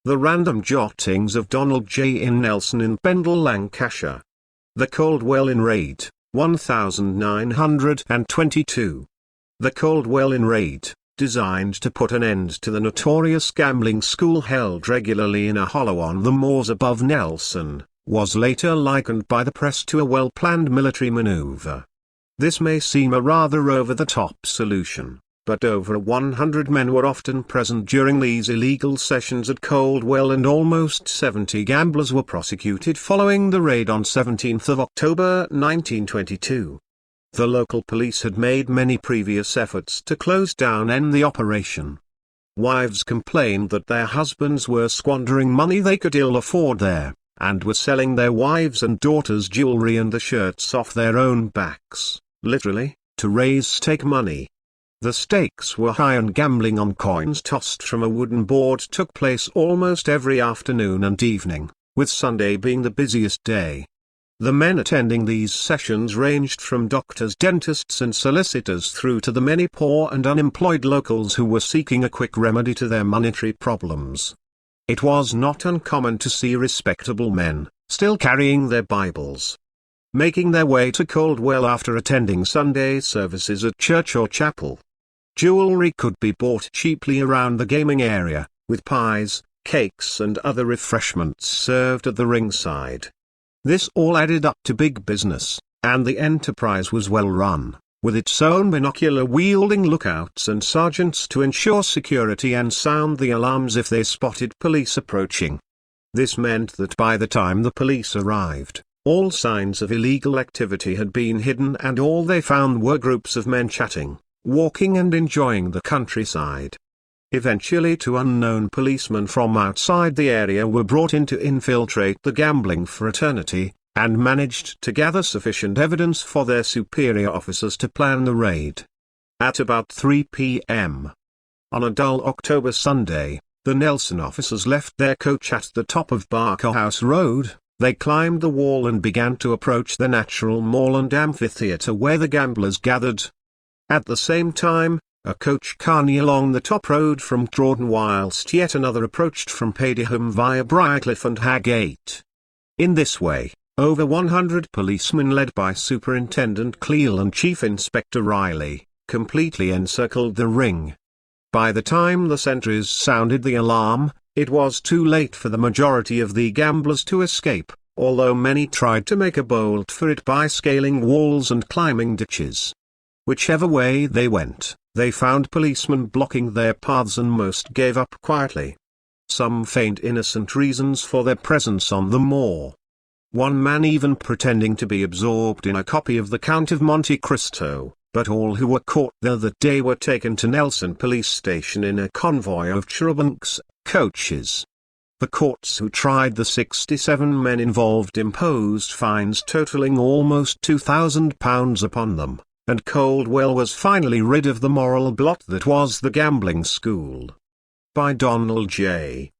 The Random Jottings of Donald J. in Nellson in Pendle, Lancashire. The Coldwell Inn Raid, 1922. The Coldwell Inn Raid, designed to put an end to the notorious gambling school held regularly in a hollow on the moors above Nellson, was later likened by the press to a well-planned military manoeuvre. This may seem a rather over-the-top solution, but over 100 men were often present during these illegal sessions at Coldwell, and almost 70 gamblers were prosecuted following the raid on 17 October 1922. The local police had made many previous efforts to close down and end the operation. Wives complained that their husbands were squandering money they could ill afford there, and were selling their wives' and daughters' jewellery and the shirts off their own backs, literally, to raise stake money. The stakes were high, and gambling on coins tossed from a wooden board took place almost every afternoon and evening, with Sunday being the busiest day. The men attending these sessions ranged from doctors, dentists and solicitors through to the many poor and unemployed locals who were seeking a quick remedy to their monetary problems. It was not uncommon to see respectable men, still carrying their Bibles, making their way to Coldwell after attending Sunday services at church or chapel. Jewellery could be bought cheaply around the gaming area, with pies, cakes and other refreshments served at the ringside. This all added up to big business, and the enterprise was well run, with its own binocular-wielding lookouts and sergeants to ensure security and sound the alarms if they spotted police approaching. This meant that by the time the police arrived, all signs of illegal activity had been hidden, and all they found were groups of men chatting, walking and enjoying the countryside. Eventually, two unknown policemen from outside the area were brought in to infiltrate the gambling fraternity, and managed to gather sufficient evidence for their superior officers to plan the raid. At about 3 p.m. on a dull October Sunday, the Nellson officers left their coach at the top of Barker House Road. They climbed the wall and began to approach the natural moorland amphitheatre where the gamblers gathered. At the same time, a coach car near along the top road from Crawdon, whilst yet another approached from Paddiham via Briarcliff and Hargate. In this way, over 100 policemen led by Superintendent Cleal and Chief Inspector Riley, completely encircled the ring. By the time the sentries sounded the alarm, it was too late for the majority of the gamblers to escape, although many tried to make a bolt for it by scaling walls and climbing ditches. Whichever way they went, they found policemen blocking their paths, and most gave up quietly. Some feigned innocent reasons for their presence on the moor, one man even pretending to be absorbed in a copy of the Count of Monte Cristo, but all who were caught there that day were taken to Nellson police station in a convoy of trunks, coaches. The courts who tried the 67 men involved imposed fines totaling almost £2,000 upon them, and Coldwell was finally rid of the moral blot that was the gambling school. By Donald J.